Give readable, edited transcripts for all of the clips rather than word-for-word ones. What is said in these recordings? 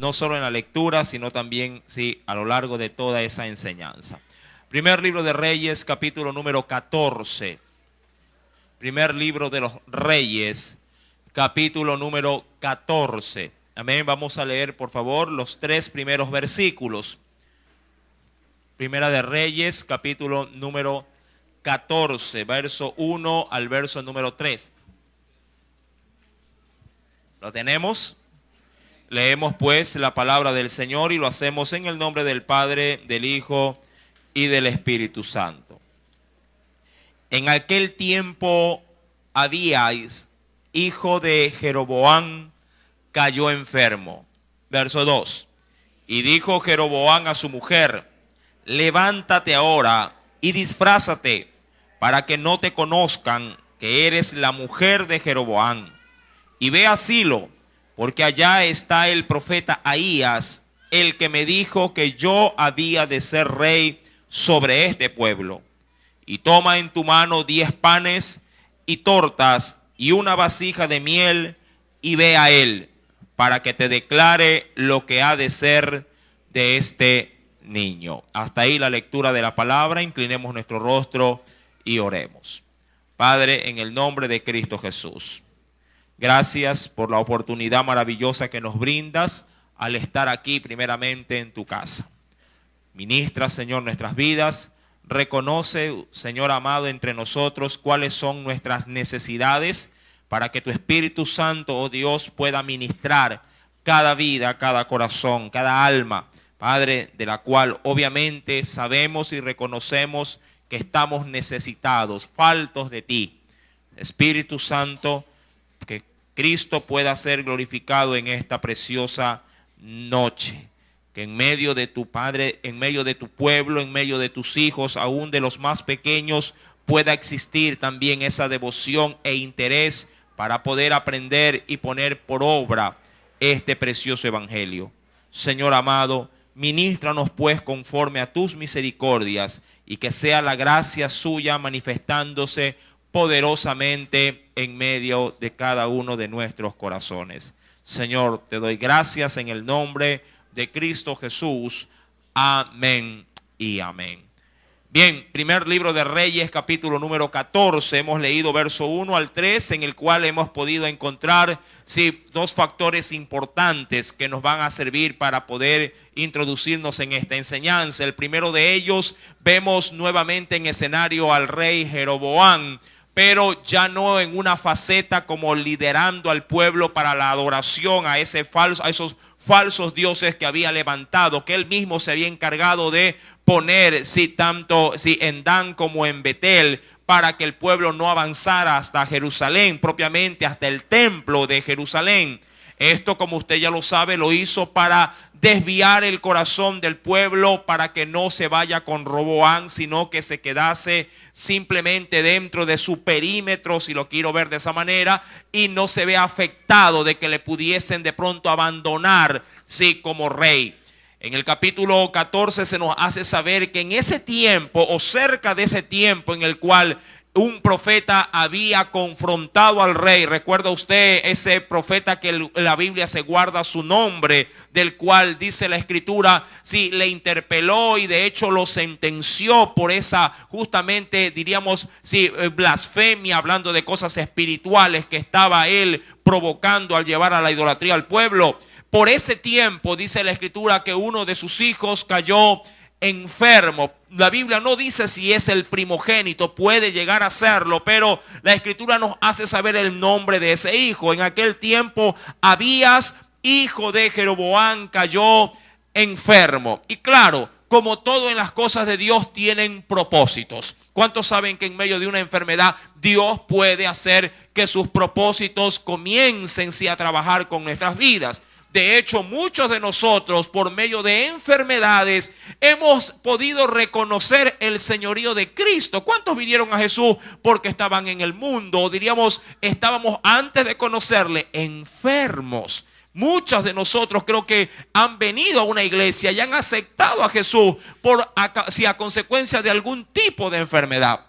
no solo en la lectura, sino también a lo largo de toda esa enseñanza. Primer libro de Reyes, capítulo número 14. Primer libro de los Reyes, capítulo número 14. Amén. Vamos a leer, por favor, los 3 primeros versículos. Primera de Reyes, capítulo número 14, verso 1 al verso número 3. ¿Lo tenemos? Leemos pues la palabra del Señor y lo hacemos en el nombre del Padre, del Hijo y del Espíritu Santo. En aquel tiempo Abías, hijo de Jeroboam, cayó enfermo. Verso 2. Y dijo Jeroboam a su mujer: levántate ahora y disfrázate, para que no te conozcan que eres la mujer de Jeroboam. Y ve a Silo, porque allá está el profeta Ahías, el que me dijo que yo había de ser rey sobre este pueblo. Y toma en tu mano 10 panes y tortas y una vasija de miel, y ve a él, para que te declare lo que ha de ser de este niño. Hasta ahí la lectura de la palabra. Inclinemos nuestro rostro y oremos. Padre, en el nombre de Cristo Jesús, gracias por la oportunidad maravillosa que nos brindas al estar aquí primeramente en tu casa. Ministra, Señor, nuestras vidas. Reconoce, Señor amado, entre nosotros cuáles son nuestras necesidades, para que tu Espíritu Santo, oh Dios, pueda ministrar cada vida, cada corazón, cada alma, Padre, de la cual obviamente sabemos y reconocemos que estamos necesitados, faltos de ti. Espíritu Santo, que Cristo pueda ser glorificado en esta preciosa noche. Que en medio de tu Padre, en medio de tu pueblo, en medio de tus hijos, aún de los más pequeños, pueda existir también esa devoción e interés para poder aprender y poner por obra este precioso evangelio. Señor amado, ministranos pues conforme a tus misericordias, y que sea la gracia suya manifestándose poderosamente en medio de cada uno de nuestros corazones. Señor, te doy gracias en el nombre de Cristo Jesús. Amén y amén. Bien, primer libro de Reyes, capítulo número 14. Hemos leído verso 1 al 3, en el cual hemos podido encontrar dos factores importantes que nos van a servir para poder introducirnos en esta enseñanza. El primero de ellos, vemos nuevamente en escenario al rey Jeroboam, pero ya no en una faceta como liderando al pueblo para la adoración a esos falsos dioses que había levantado, que él mismo se había encargado de poner, tanto en Dan como en Betel, para que el pueblo no avanzara hasta Jerusalén, propiamente hasta el templo de Jerusalén. Esto, como usted ya lo sabe, lo hizo para desviar el corazón del pueblo, para que no se vaya con Roboam, sino que se quedase simplemente dentro de su perímetro, si lo quiero ver de esa manera, y no se vea afectado de que le pudiesen de pronto abandonar, como rey. En el capítulo 14 se nos hace saber que en ese tiempo, o cerca de ese tiempo en el cual un profeta había confrontado al rey. ¿Recuerda usted ese profeta que la Biblia se guarda su nombre, del cual dice la Escritura, le interpeló y de hecho lo sentenció por esa, justamente diríamos, blasfemia, hablando de cosas espirituales que estaba él provocando al llevar a la idolatría al pueblo? Por ese tiempo dice la Escritura que uno de sus hijos cayó enfermo. La Biblia no dice si es el primogénito, puede llegar a serlo, pero la Escritura nos hace saber el nombre de ese hijo. En aquel tiempo, Abías, hijo de Jeroboam, cayó enfermo. Y claro, como todo en las cosas de Dios, tienen propósitos. ¿Cuántos saben que en medio de una enfermedad Dios puede hacer que sus propósitos comiencen a trabajar con nuestras vidas? De hecho, muchos de nosotros, por medio de enfermedades, hemos podido reconocer el señorío de Cristo. ¿Cuántos vinieron a Jesús porque estaban en el mundo? O diríamos, estábamos antes de conocerle enfermos. Muchos de nosotros creo que han venido a una iglesia y han aceptado a Jesús a consecuencia de algún tipo de enfermedad.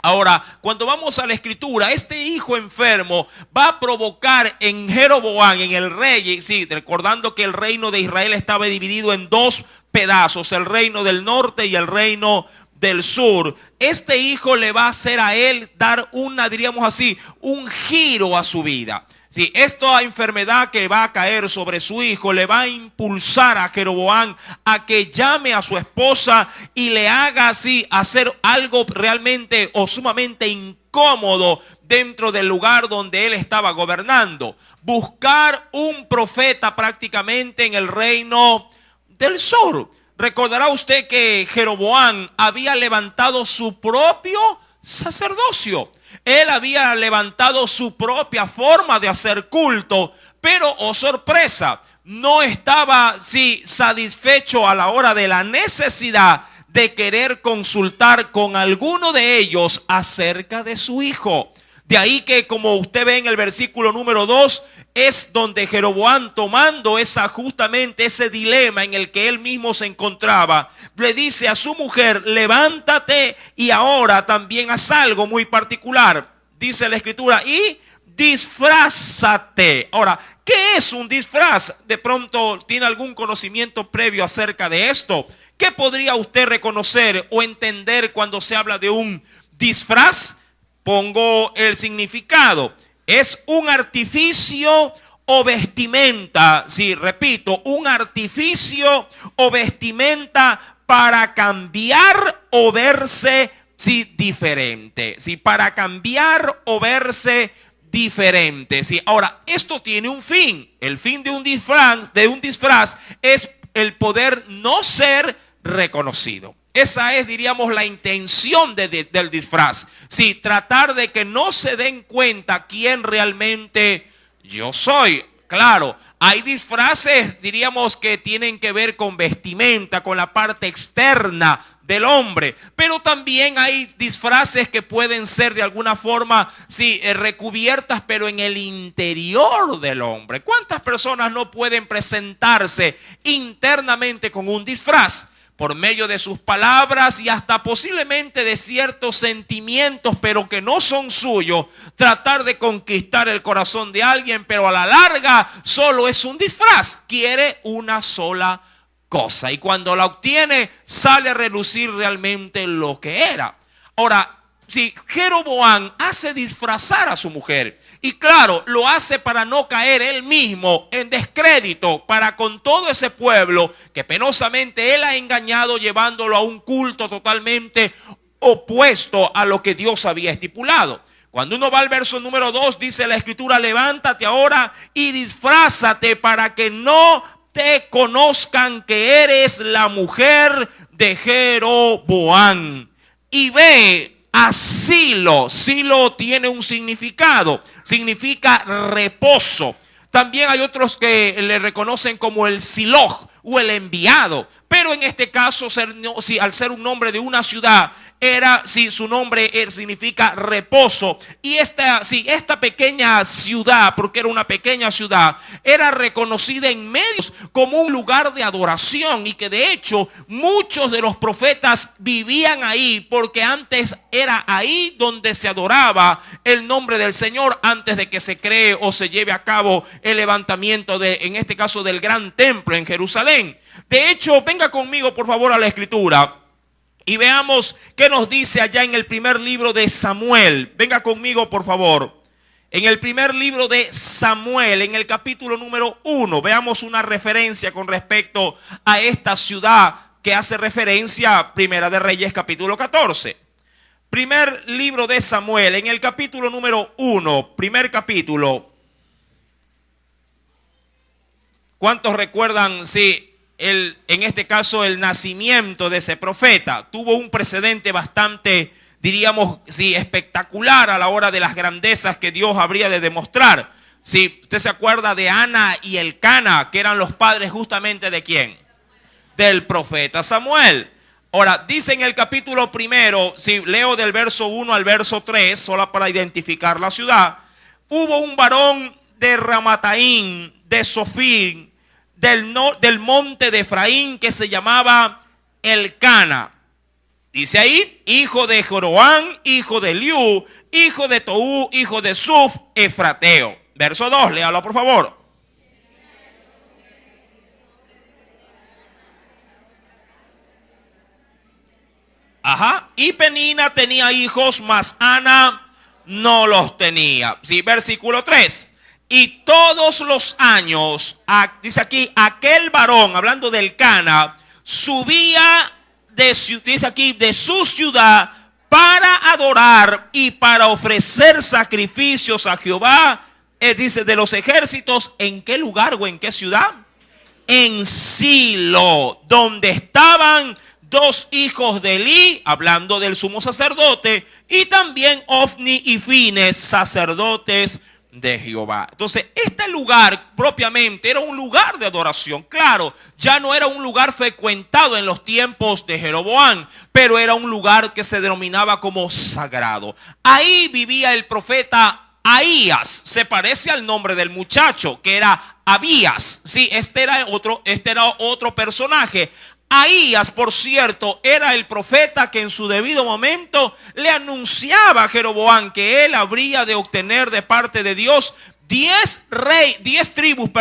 Ahora, cuando vamos a la escritura, este hijo enfermo va a provocar en Jeroboam, en el rey, sí, recordando que el reino de Israel estaba dividido en dos pedazos, el reino del norte y el reino del sur. Este hijo le va a hacer a él dar diríamos así, un giro a su vida. Sí, esta enfermedad que va a caer sobre su hijo le va a impulsar a Jeroboam a que llame a su esposa y le haga así hacer algo realmente o sumamente incómodo dentro del lugar donde él estaba gobernando. Buscar un profeta prácticamente en el reino del sur. Recordará usted que Jeroboam había levantado su propio sacerdocio. Él había levantado su propia forma de hacer culto, pero, oh sorpresa, no estaba satisfecho a la hora de la necesidad de querer consultar con alguno de ellos acerca de su hijo. De ahí que, como usted ve en el versículo número 2, es donde Jeroboam, tomando justamente ese dilema en el que él mismo se encontraba, le dice a su mujer: levántate y ahora también haz algo muy particular. Dice la escritura: y disfrázate. Ahora, ¿qué es un disfraz? De pronto tiene algún conocimiento previo acerca de esto. ¿Qué podría usted reconocer o entender cuando se habla de un disfraz? Pongo el significado. Es un artificio o vestimenta. Sí, repito, un artificio o vestimenta para cambiar o verse diferente. Sí, para cambiar o verse diferente. Sí, ahora, esto tiene un fin. El fin de un disfraz es el poder no ser reconocido. Esa es, diríamos, la intención del disfraz. Sí, tratar de que no se den cuenta quién realmente yo soy. Claro, hay disfraces, diríamos, que tienen que ver con vestimenta, con la parte externa del hombre. Pero también hay disfraces que pueden ser de alguna forma, recubiertas, pero en el interior del hombre. ¿Cuántas personas no pueden presentarse internamente con un disfraz? Por medio de sus palabras y hasta posiblemente de ciertos sentimientos, pero que no son suyos, tratar de conquistar el corazón de alguien, pero a la larga solo es un disfraz. Quiere una sola cosa y cuando la obtiene sale a relucir realmente lo que era. Ahora, Jeroboam hace disfrazar a su mujer. Y claro, lo hace para no caer él mismo en descrédito para con todo ese pueblo que penosamente él ha engañado, llevándolo a un culto totalmente opuesto a lo que Dios había estipulado. Cuando uno va al verso número 2, dice la escritura: levántate ahora y disfrázate para que no te conozcan que eres la mujer de Jeroboam. Y ve a Silo. Silo tiene un significado. Significa reposo. También hay otros que le reconocen como el Siloj o el enviado. Pero en este caso, al ser un nombre de una ciudad, su nombre significa reposo. Y esta pequeña ciudad, porque era una pequeña ciudad, era reconocida en medios como un lugar de adoración. Y que de hecho muchos de los profetas vivían ahí, porque antes era ahí donde se adoraba el nombre del Señor, antes de que se cree o se lleve a cabo el levantamiento en este caso del gran templo en Jerusalén. De hecho, venga conmigo por favor a la escritura y veamos qué nos dice allá en el primer libro de Samuel. Venga conmigo por favor. En el primer libro de Samuel, en el capítulo número 1, veamos una referencia con respecto a esta ciudad que hace referencia a Primera de Reyes capítulo 14. Primer libro de Samuel, en el capítulo número 1, primer capítulo. ¿Cuántos recuerdan, en este caso, el nacimiento de ese profeta? Tuvo un precedente bastante, diríamos, espectacular a la hora de las grandezas que Dios habría de demostrar. Usted se acuerda de Ana y Elcana, que eran los padres justamente ¿de quién? Del profeta Samuel. Ahora, dice en el capítulo primero, leo del verso 1 al verso 3, solo para identificar la ciudad. Hubo un varón de Ramataim, de Sofín, del monte de Efraín, que se llamaba Elcana, Dice ahí, hijo de Joroboam, hijo de Eliú, hijo de Toú, hijo de Suf, efrateo. Verso 2, léalo por favor. Ajá, y Penina tenía hijos, mas Ana no los tenía. Sí, versículo 3. Y todos los años, dice aquí, aquel varón, hablando del Cana, subía dice aquí, de su ciudad para adorar y para ofrecer sacrificios a Jehová. Dice, de los ejércitos, ¿en qué lugar o en qué ciudad? En Silo, donde estaban dos hijos de Elí, hablando del sumo sacerdote, y también Ofni y Fines, sacerdotes de Jehová. Entonces, este lugar propiamente era un lugar de adoración. Claro, ya no era un lugar frecuentado en los tiempos de Jeroboam, pero era un lugar que se denominaba como sagrado. Ahí vivía el profeta Ahías. Se parece al nombre del muchacho, que era Abías. Sí, este era otro personaje. Ahías, por cierto, era el profeta que en su debido momento le anunciaba a Jeroboam que él habría de obtener de parte de Dios 10 tribus,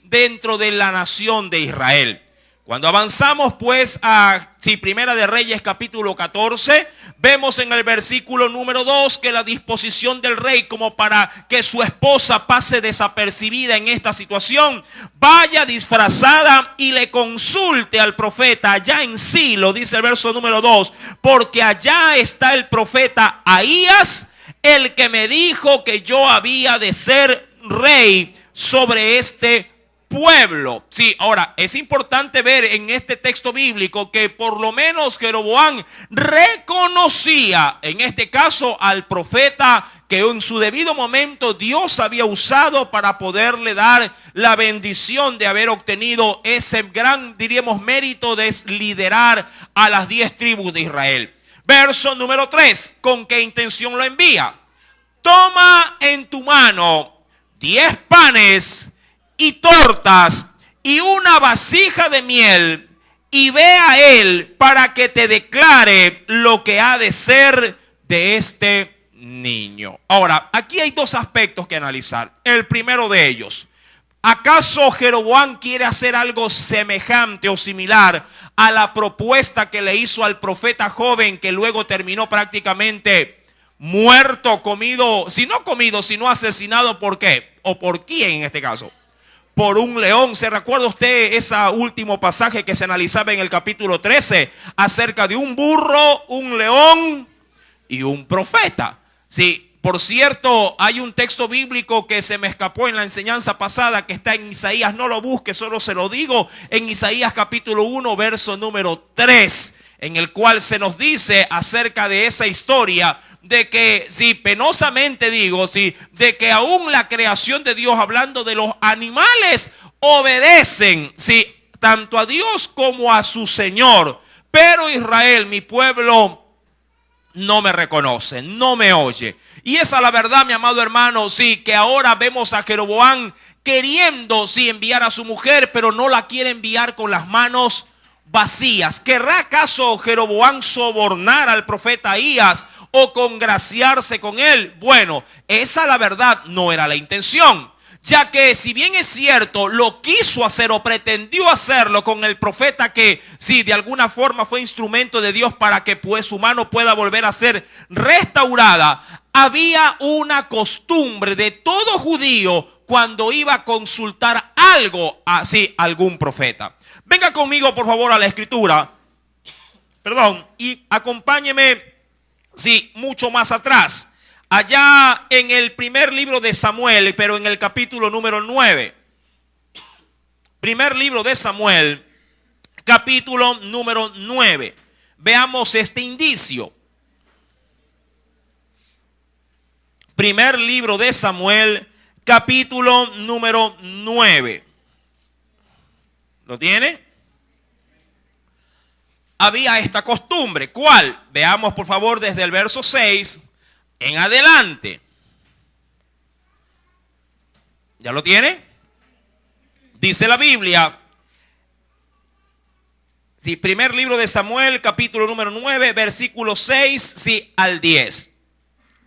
dentro de la nación de Israel. Cuando avanzamos pues a Primera de Reyes capítulo 14, vemos en el versículo número 2 que la disposición del rey, como para que su esposa pase desapercibida en esta situación, vaya disfrazada y le consulte al profeta allá en Silo, dice el verso número 2, porque allá está el profeta Ahías, el que me dijo que yo había de ser rey sobre este pueblo. Sí, ahora es importante ver en este texto bíblico que por lo menos Jeroboam reconocía en este caso al profeta que en su debido momento Dios había usado para poderle dar la bendición de haber obtenido ese gran, diríamos, mérito de liderar a las 10 tribus de Israel. Verso número 3, ¿con qué intención lo envía? Toma en tu mano 10 panes y tortas y una vasija de miel, y ve a él para que te declare lo que ha de ser de este niño. Ahora, aquí hay dos aspectos que analizar. El primero de ellos, ¿acaso Jeroboam quiere hacer algo semejante o similar a la propuesta que le hizo al profeta joven que luego terminó prácticamente muerto, comido, si no comido, sino asesinado? ¿Por qué? ¿O por quién en este caso? Por un león. ¿Se recuerda usted ese último pasaje que se analizaba en el capítulo 13 acerca de un burro, un león y un profeta? Sí, por cierto, hay un texto bíblico que se me escapó en la enseñanza pasada, que está en Isaías, no lo busque, solo se lo digo, en Isaías capítulo 1, verso número 3, en el cual se nos dice acerca de esa historia de que, penosamente digo, de que aún la creación de Dios, hablando de los animales, obedecen, tanto a Dios como a su Señor. Pero Israel, mi pueblo, no me reconoce, no me oye. Y esa es la verdad, mi amado hermano, que ahora vemos a Jeroboam queriendo, enviar a su mujer, pero no la quiere enviar con las manos vacías. ¿Querrá acaso Jeroboam sobornar al profeta Ahías o congraciarse con él? Bueno, esa la verdad no era la intención, ya que si bien es cierto, lo quiso hacer o pretendió hacerlo con el profeta que de alguna forma fue instrumento de Dios para que pues su mano pueda volver a ser restaurada, había una costumbre de todo judío cuando iba a consultar algo así, algún profeta. Venga conmigo por favor a la escritura, y acompáñeme mucho más atrás, allá en el primer libro de Samuel, pero en el capítulo número 9. Primer libro de Samuel, capítulo número 9. Veamos este indicio. Primer libro de Samuel, capítulo número 9. ¿Lo tiene? Había esta costumbre. ¿Cuál? Veamos por favor desde el verso 6 en adelante. ¿Ya lo tiene? Dice la Biblia. Sí, primer libro de Samuel, capítulo número 9, versículo 6, sí, al 10.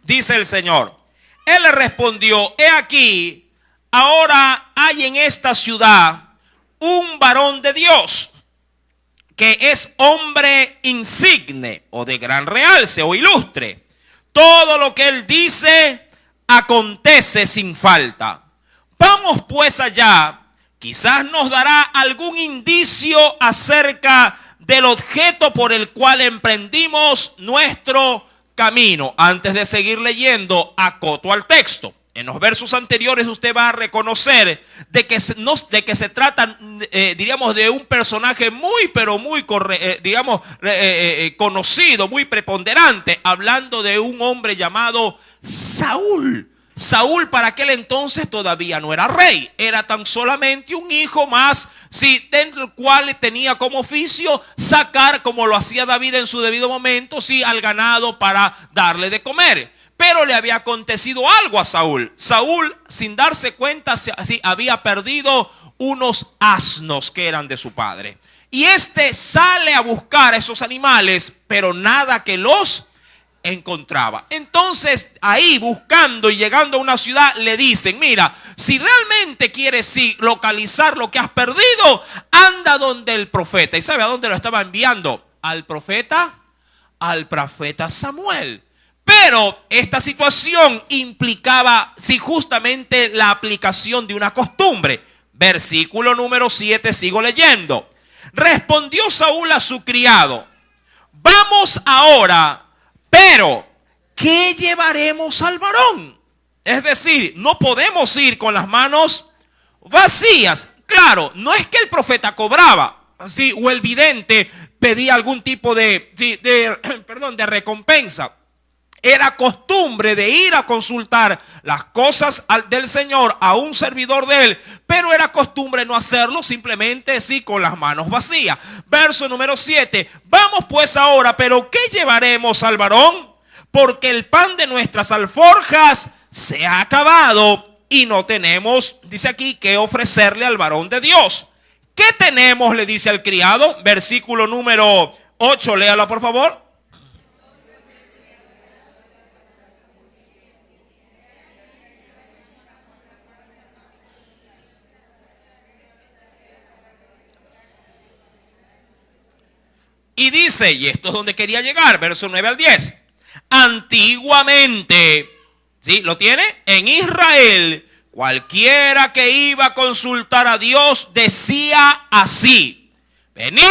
Dice el Señor. Él le respondió: he aquí, ahora hay en esta ciudad un varón de Dios, que es hombre insigne o de gran realce o ilustre. Todo lo que él dice acontece sin falta. Vamos pues allá. Quizás nos dará algún indicio acerca del objeto por el cual emprendimos nuestro camino. Antes de seguir leyendo, acoto al texto. En los versos anteriores usted va a reconocer de que se trata, diríamos, de un personaje muy, pero muy, conocido, muy preponderante, hablando de un hombre llamado Saúl. Saúl para aquel entonces todavía no era rey, era tan solamente un hijo más, sí, del cual tenía como oficio sacar, como lo hacía David en su debido momento, sí, al ganado para darle de comer. Pero le había acontecido algo a Saúl. Saúl, sin darse cuenta, sí, había perdido unos asnos que eran de su padre. Y este sale a buscar a esos animales, pero nada que los encontraba. Entonces ahí buscando y llegando a una ciudad le dicen: mira, si realmente quieres localizar lo que has perdido, anda donde el profeta. ¿Y sabe a dónde lo estaba enviando? Al profeta Samuel. Pero esta situación implicaba justamente la aplicación de una costumbre. Versículo número 7, sigo leyendo. Respondió Saúl a su criado: vamos ahora, pero ¿qué llevaremos al varón? Es decir, no podemos ir con las manos vacías. Claro, no es que el profeta cobraba, ¿sí?, o el vidente pedía algún tipo de recompensa. Era costumbre de ir a consultar las cosas del Señor a un servidor de él, pero era costumbre no hacerlo simplemente con las manos vacías. Verso número 7. Vamos pues ahora, pero ¿qué llevaremos al varón? Porque el pan de nuestras alforjas se ha acabado y no tenemos, dice aquí, que ofrecerle al varón de Dios. ¿Qué tenemos?, le dice al criado. Versículo número 8, léalo por favor. Y dice, y esto es donde quería llegar, verso 9 al 10. Antiguamente, ¿sí? ¿Lo tiene? En Israel, cualquiera que iba a consultar a Dios decía así: venid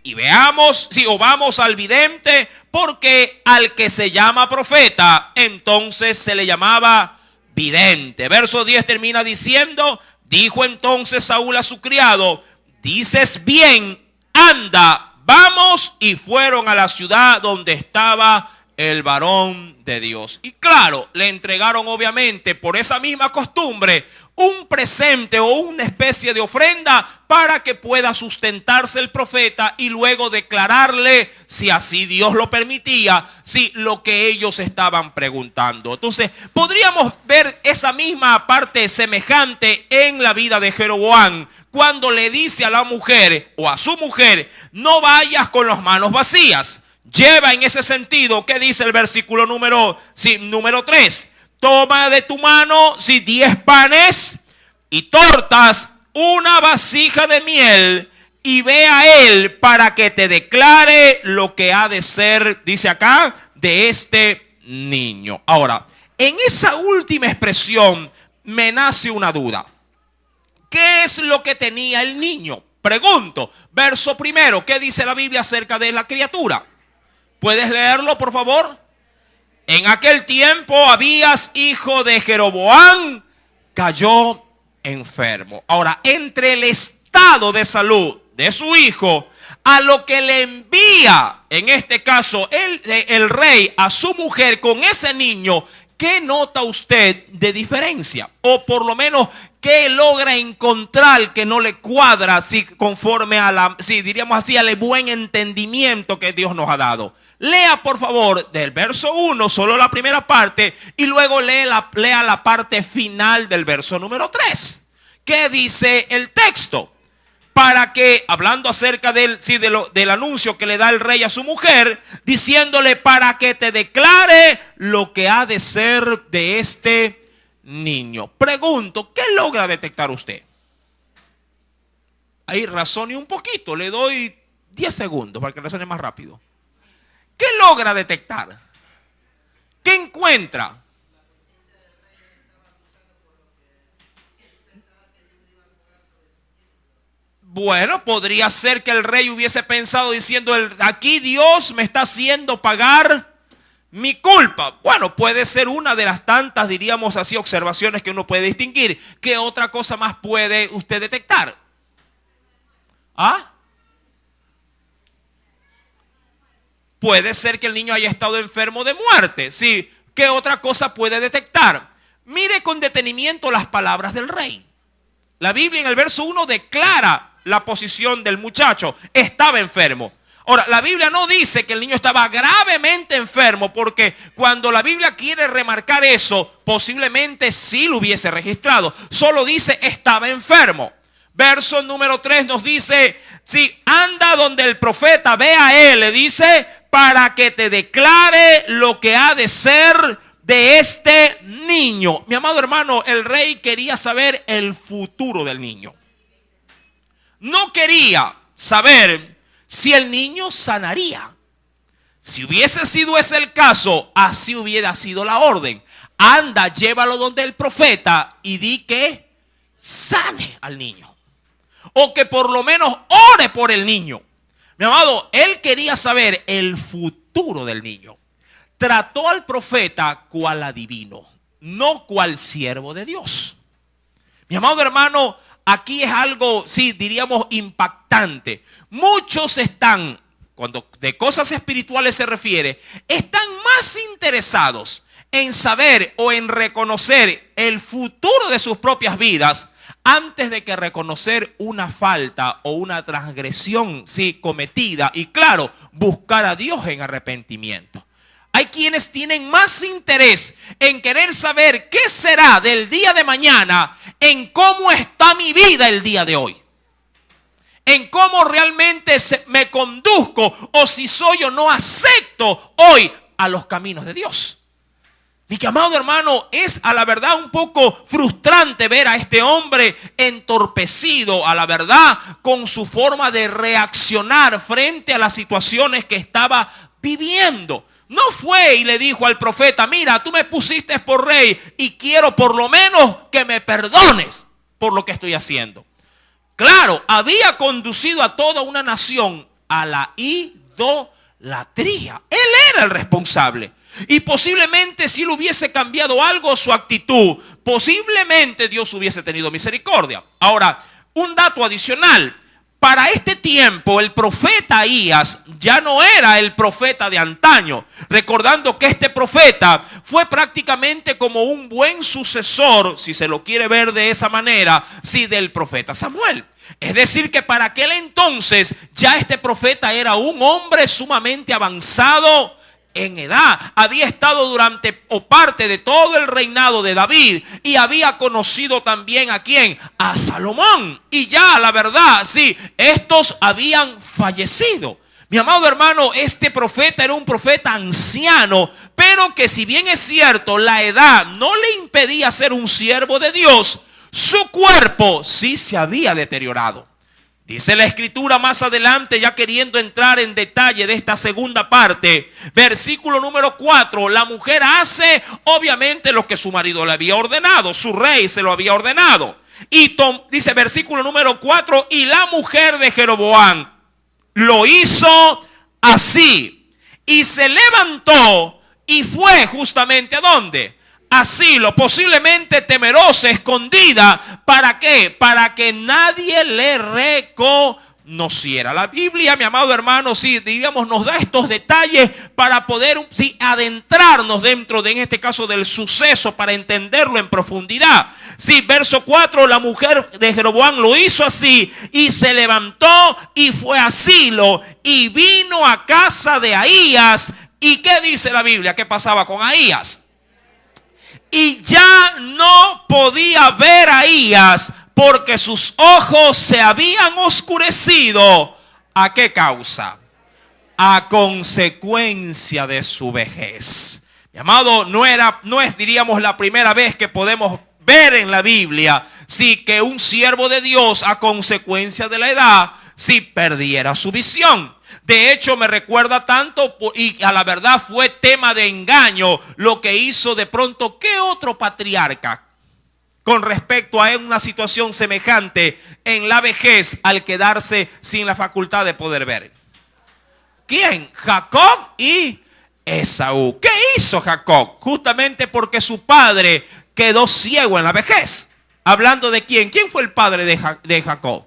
y veamos, o vamos al vidente, porque al que se llama profeta, entonces se le llamaba vidente. Verso 10 termina diciendo: dijo entonces Saúl a su criado: dices bien, anda, vamos. Y fueron a la ciudad donde estaba el varón de Dios. Y claro, le entregaron obviamente por esa misma costumbre un presente o una especie de ofrenda para que pueda sustentarse el profeta y luego declararle, si así Dios lo permitía, lo que ellos estaban preguntando. Entonces podríamos ver esa misma parte semejante en la vida de Jeroboam, cuando le dice a la mujer o a su mujer: no vayas con las manos vacías. Lleva en ese sentido, ¿qué dice el versículo número 3? Toma de tu mano 10 panes y tortas, una vasija de miel, y ve a él para que te declare lo que ha de ser, dice acá, de este niño. Ahora, en esa última expresión me nace una duda. ¿Qué es lo que tenía el niño? Pregunto, verso primero, ¿qué dice la Biblia acerca de la criatura? ¿Puedes leerlo, por favor? En aquel tiempo Abías, hijo de Jeroboam, cayó enfermo. Ahora, entre el estado de salud de su hijo a lo que le envía, en este caso, el rey a su mujer con ese niño, ¿qué nota usted de diferencia? O por lo menos, ¿qué logra encontrar que no le cuadra conforme a diríamos así, al buen entendimiento que Dios nos ha dado? Lea por favor del verso 1 solo la primera parte y luego lea la parte final del verso número 3. ¿Qué dice el texto? para que, hablando acerca del anuncio que le da el rey a su mujer, diciéndole para que te declare lo que ha de ser de este niño. Pregunto, ¿qué logra detectar usted? Ahí razone un poquito, le doy 10 segundos para que razone más rápido. ¿Qué logra detectar? ¿Qué encuentra? Bueno, podría ser que el rey hubiese pensado diciendo, aquí Dios me está haciendo pagar mi culpa. Bueno, puede ser una de las tantas, diríamos así, observaciones que uno puede distinguir. ¿Qué otra cosa más puede usted detectar? ¿Ah? Puede ser que el niño haya estado enfermo de muerte. Sí. ¿Qué otra cosa puede detectar? Mire con detenimiento las palabras del rey. La Biblia en el verso 1 declara la posición del muchacho. Estaba enfermo. Ahora, la Biblia no dice que el niño estaba gravemente enfermo, porque cuando la Biblia quiere remarcar eso, posiblemente sí lo hubiese registrado. Solo dice estaba enfermo. Verso número 3 nos dice, si anda donde el profeta, ve a él, le dice, para que te declare lo que ha de ser de este niño. Mi amado hermano, el rey quería saber el futuro del niño. No quería saber si el niño sanaría. Si hubiese sido ese el caso, así hubiera sido la orden. Anda, llévalo donde el profeta y di que sane al niño. O que por lo menos ore por el niño. Mi amado, él quería saber el futuro del niño. Trató al profeta cual adivino, no cual siervo de Dios. Mi amado hermano, aquí es algo, sí, diríamos impactante. Muchos están, cuando de cosas espirituales se refiere, están más interesados en saber o en reconocer el futuro de sus propias vidas antes de que reconocer una falta o una transgresión, sí, cometida, y claro, buscar a Dios en arrepentimiento. Hay quienes tienen más interés en querer saber qué será del día de mañana, en cómo está mi vida el día de hoy, en cómo realmente me conduzco, o si soy o no acepto hoy a los caminos de Dios. Mi amado hermano, es a la verdad un poco frustrante ver a este hombre entorpecido, a la verdad, con su forma de reaccionar frente a las situaciones que estaba viviendo. No fue y le dijo al profeta, mira, tú me pusiste por rey y quiero por lo menos que me perdones por lo que estoy haciendo. Claro, había conducido a toda una nación a la idolatría. Él era el responsable. Y posiblemente si él hubiese cambiado algo su actitud, posiblemente Dios hubiese tenido misericordia. Ahora, un dato adicional. Para este tiempo el profeta Ahías ya no era el profeta de antaño. Recordando que este profeta fue prácticamente como un buen sucesor, si se lo quiere ver de esa manera, sí, del profeta Samuel. Es decir, que para aquel entonces ya este profeta era un hombre sumamente avanzado en edad. Había estado durante o parte de todo el reinado de David y había conocido también a quién, a Salomón. Y ya la verdad, sí, estos habían fallecido. Mi amado hermano, este profeta era un profeta anciano, pero que si bien es cierto, la edad no le impedía ser un siervo de Dios, su cuerpo sí se había deteriorado. Dice la escritura más adelante, ya queriendo entrar en detalle de esta segunda parte, versículo número 4, la mujer hace obviamente lo que su marido le había ordenado, su rey se lo había ordenado. Y dice versículo número 4, y la mujer de Jeroboam lo hizo así. Y se levantó y fue justamente ¿a dónde? A Silo, posiblemente temerosa, escondida. ¿Para qué? Para que nadie le reconociera. La Biblia, mi amado hermano, sí, digamos, nos da estos detalles para poder sí, adentrarnos dentro de, en este caso, del suceso, para entenderlo en profundidad. Sí, verso 4, la mujer de Jeroboam lo hizo así, y se levantó y fue a Silo, y vino a casa de Ahías. ¿Y qué dice la Biblia? ¿Qué pasaba con Ahías? Y ya no podía ver a Ahías porque sus ojos se habían oscurecido. ¿A qué causa? A consecuencia de su vejez. Mi amado, no es, diríamos, la primera vez que podemos ver en la Biblia, sí, que un siervo de Dios a consecuencia de la edad, sí, perdiera su visión. De hecho, me recuerda tanto, y a la verdad fue tema de engaño, lo que hizo de pronto, ¿qué otro patriarca con respecto a una situación semejante en la vejez al quedarse sin la facultad de poder ver? ¿Quién? Jacob y Esaú. ¿Qué hizo Jacob? Justamente porque su padre quedó ciego en la vejez. ¿Hablando de quién? ¿Quién fue el padre de Jacob?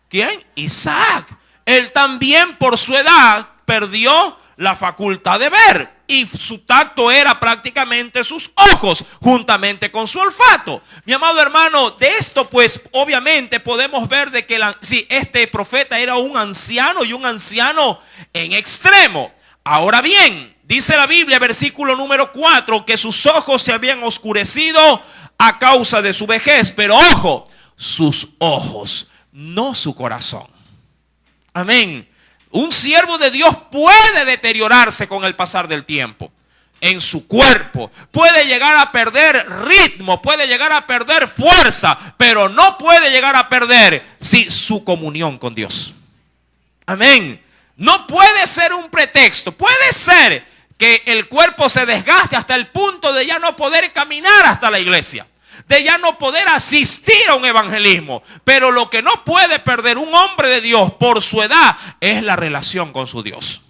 ¿Quién? Isaac. Él también por su edad perdió la facultad de ver. Y su tacto era prácticamente sus ojos, juntamente con su olfato. Mi amado hermano, de esto pues obviamente podemos ver de que este profeta era un anciano, y un anciano en extremo. Ahora bien, dice la Biblia, versículo número 4, que sus ojos se habían oscurecido a causa de su vejez. Pero ojo, sus ojos, no su corazón. Amén. Un siervo de Dios puede deteriorarse con el pasar del tiempo en su cuerpo. Puede llegar a perder ritmo, puede llegar a perder fuerza, pero no puede llegar a perder su comunión con Dios. Amén. No puede ser un pretexto. Puede ser que el cuerpo se desgaste hasta el punto de ya no poder caminar hasta la iglesia, de ya no poder asistir a un evangelismo. Pero lo que no puede perder un hombre de Dios por su edad es la relación con su Dios.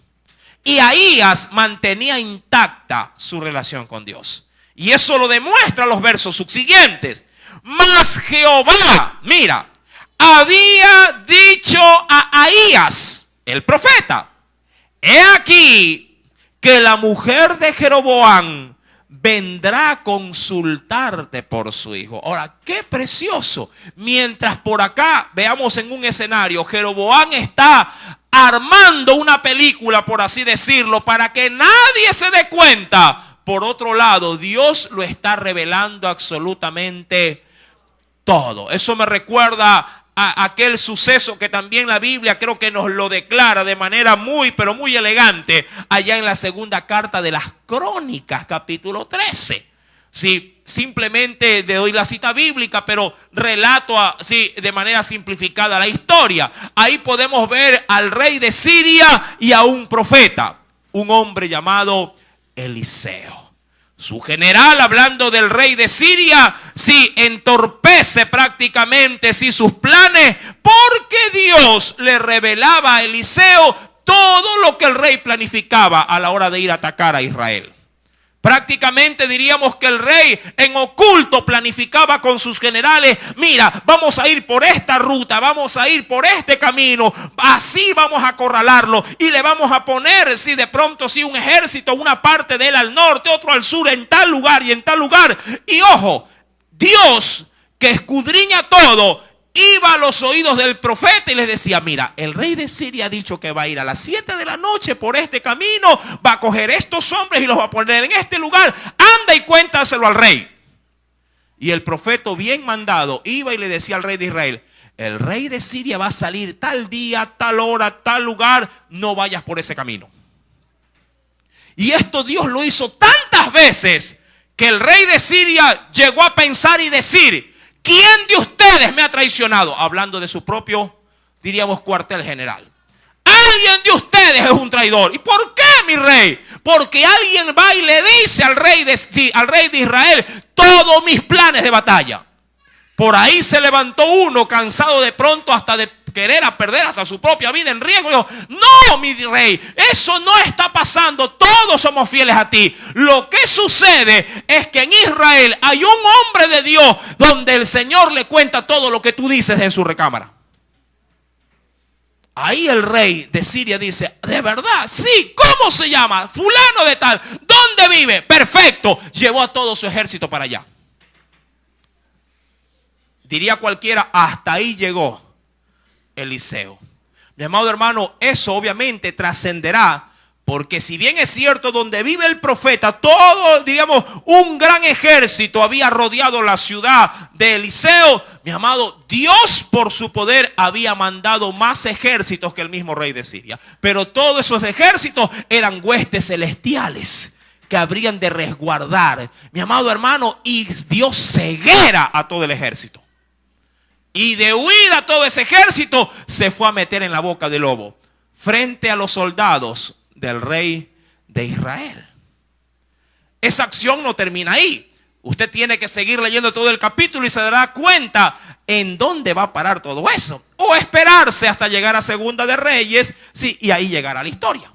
Y Ahías mantenía intacta su relación con Dios. Y eso lo demuestra los versos subsiguientes. Mas Jehová, mira, había dicho a Ahías, el profeta: he aquí que la mujer de Jeroboam vendrá a consultarte por su hijo. Ahora, qué precioso. Mientras por acá veamos en un escenario, Jeroboam está armando una película, por así decirlo, para que nadie se dé cuenta. Por otro lado, Dios lo está revelando absolutamente todo. Eso me recuerda a aquel suceso que también la Biblia creo que nos lo declara de manera muy, pero muy elegante, allá en la segunda carta de las Crónicas, capítulo 13. Sí, simplemente le doy la cita bíblica, pero relato de manera simplificada la historia. Ahí podemos ver al rey de Siria y a un profeta, un hombre llamado Eliseo. Su general, hablando del rey de Siria, entorpece prácticamente sus planes, porque Dios le revelaba a Eliseo todo lo que el rey planificaba a la hora de ir a atacar a Israel. Prácticamente diríamos que el rey en oculto planificaba con sus generales: mira, vamos a ir por esta ruta, vamos a ir por este camino, así vamos a acorralarlo y le vamos a poner, de pronto un ejército, una parte de él al norte, otro al sur, en tal lugar y en tal lugar. Y ojo, Dios, que escudriña todo, iba a los oídos del profeta y les decía: mira, el rey de Siria ha dicho que va a ir a las 7 de la noche por este camino, va a coger estos hombres y los va a poner en este lugar, anda y cuéntaselo al rey. Y el profeta, bien mandado, iba y le decía al rey de Israel: el rey de Siria va a salir tal día, tal hora, tal lugar, no vayas por ese camino. Y esto Dios lo hizo tantas veces que el rey de Siria llegó a pensar y decir: ¿quién de ustedes me ha traicionado? Hablando de su propio, diríamos, cuartel general. Alguien de ustedes es un traidor. ¿Y por qué, mi rey? Porque alguien va y le dice al rey de Israel todos mis planes de batalla. Por ahí se levantó uno cansado de pronto hasta de querer perder hasta su propia vida en riesgo. Y dijo: no, mi rey, eso no está pasando. Todos somos fieles a ti. Lo que sucede es que en Israel hay un hombre de Dios donde el Señor le cuenta todo lo que tú dices en su recámara. Ahí el rey de Siria dice: ¿de verdad? Sí. ¿Cómo se llama? Fulano de tal. ¿Dónde vive? Perfecto. Llevó a todo su ejército para allá. Diría cualquiera: hasta ahí llegó Eliseo. Mi amado hermano, eso obviamente trascenderá Porque si bien es cierto, donde vive el profeta, todo, diríamos, un gran ejército había rodeado la ciudad de Eliseo, mi amado, Dios por su poder había mandado más ejércitos que el mismo rey de Siria. Pero todos esos ejércitos eran huestes celestiales que habrían de resguardar, mi amado hermano, y Dios ceguera a todo el ejército. Y de huir a todo ese ejército, se fue a meter en la boca del lobo, frente a los soldados del rey de Israel. Esa acción no termina ahí. Usted tiene que seguir leyendo todo el capítulo y se dará cuenta en dónde va a parar todo eso. O esperarse hasta llegar a Segunda de Reyes, sí, y ahí llegará la historia,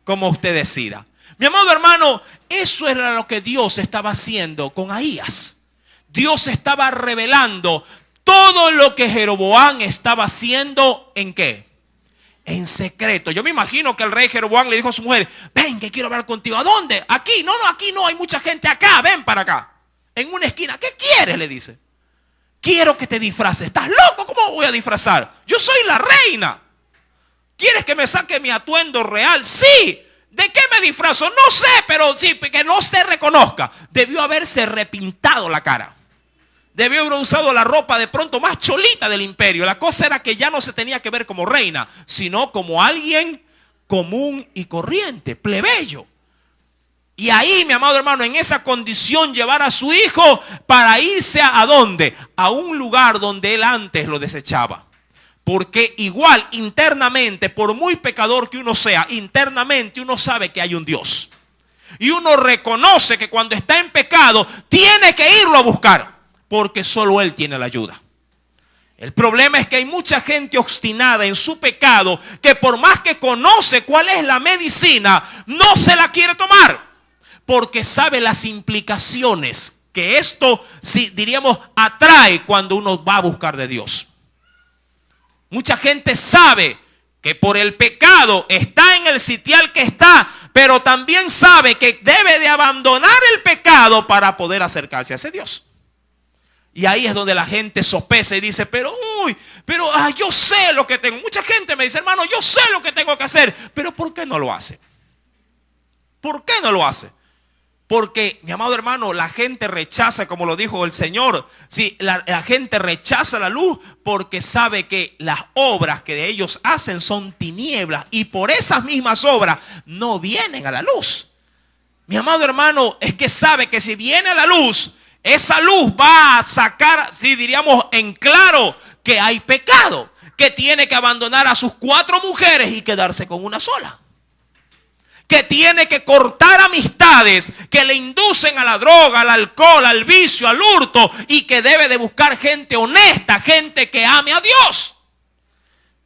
como usted decida. Mi amado hermano, eso era lo que Dios estaba haciendo con Ahías. Dios estaba revelando todo lo que Jeroboam estaba haciendo. ¿En qué? En secreto. Yo me imagino que el rey Jeroboam le dijo a su mujer: ven, que quiero hablar contigo. ¿A dónde? Aquí. No, aquí no, hay mucha gente acá. Ven para acá. En una esquina. ¿Qué quieres? Le dice. Quiero que te disfraces. ¿Estás loco? ¿Cómo voy a disfrazar? Yo soy la reina. ¿Quieres que me saque mi atuendo real? Sí. ¿De qué me disfrazo? No sé, pero sí, que no se reconozca. Debió haberse repintado la cara. Debió haber usado la ropa de pronto más cholita del imperio. La cosa era que ya no se tenía que ver como reina, sino como alguien común y corriente, plebeyo. Y ahí, mi amado hermano, en esa condición, llevar a su hijo para irse ¿a dónde? A un lugar donde él antes lo desechaba. Porque igual internamente, por muy pecador que uno sea, internamente uno sabe que hay un Dios. Y uno reconoce que cuando está en pecado tiene que irlo a buscar, porque solo Él tiene la ayuda. El problema es que hay mucha gente obstinada en su pecado, que por más que conoce cuál es la medicina, no se la quiere tomar, porque sabe las implicaciones que esto, si diríamos, atrae cuando uno va a buscar de Dios. Mucha gente sabe que por el pecado está en el sitial que está, pero también sabe que debe de abandonar el pecado para poder acercarse a ese Dios. Y ahí es donde la gente sopesa y dice: pero yo sé lo que tengo. Mucha gente me dice: hermano, yo sé lo que tengo que hacer, pero ¿por qué no lo hace? ¿Por qué no lo hace? Porque, mi amado hermano, la gente rechaza, como lo dijo el Señor. Sí, la gente rechaza la luz porque sabe que las obras que ellos hacen son tinieblas, y por esas mismas obras no vienen a la luz. Mi amado hermano, es que sabe que si viene a la luz, esa luz va a sacar, si diríamos en claro, que hay pecado, que tiene que abandonar a sus 4 mujeres y quedarse con una sola, que tiene que cortar amistades que le inducen a la droga, al alcohol, al vicio, al hurto, y que debe de buscar gente honesta, gente que ame a Dios.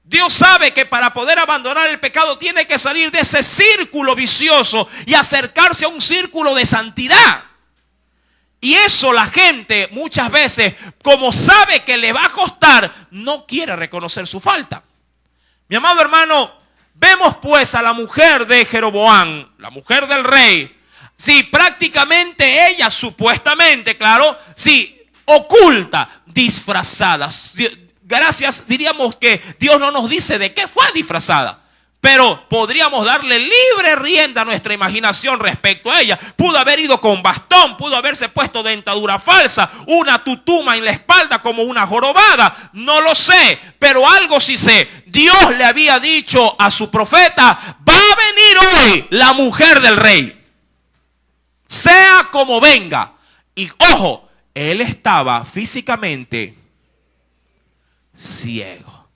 Dios sabe que para poder abandonar el pecado tiene que salir de ese círculo vicioso y acercarse a un círculo de santidad. Y eso la gente muchas veces, como sabe que le va a costar, no quiere reconocer su falta. Mi amado hermano, vemos pues a la mujer de Jeroboam, la mujer del rey. Sí, prácticamente ella, supuestamente, claro, sí, oculta, disfrazada. Gracias, diríamos que Dios no nos dice de qué fue disfrazada, pero podríamos darle libre rienda a nuestra imaginación respecto a ella. Pudo haber ido con bastón, pudo haberse puesto dentadura falsa, una tutuma en la espalda como una jorobada. No lo sé, pero algo sí sé. Dios le había dicho a su profeta: va a venir hoy la mujer del rey, sea como venga. Y ojo, él estaba físicamente ciego.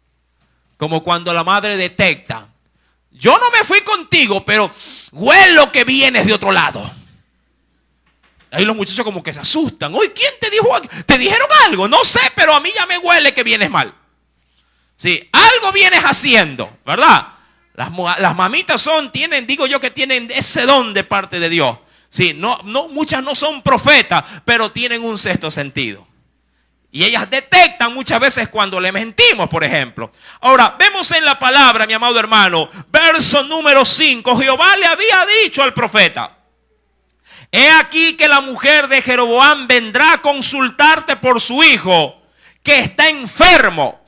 Como cuando la madre detecta: yo no me fui contigo, pero huelo que vienes de otro lado. Ahí los muchachos como que se asustan. Oye, ¿quién te dijo? ¿Te dijeron algo? No sé, pero a mí ya me huele que vienes mal. Sí, algo vienes haciendo, ¿verdad? Las mamitas tienen ese don de parte de Dios. Sí, muchas no son profetas, pero tienen un sexto sentido. Y ellas detectan muchas veces cuando le mentimos, por ejemplo. Ahora, vemos en la palabra, mi amado hermano, verso número 5. Jehová le había dicho al profeta: he aquí que la mujer de Jeroboam vendrá a consultarte por su hijo, que está enfermo.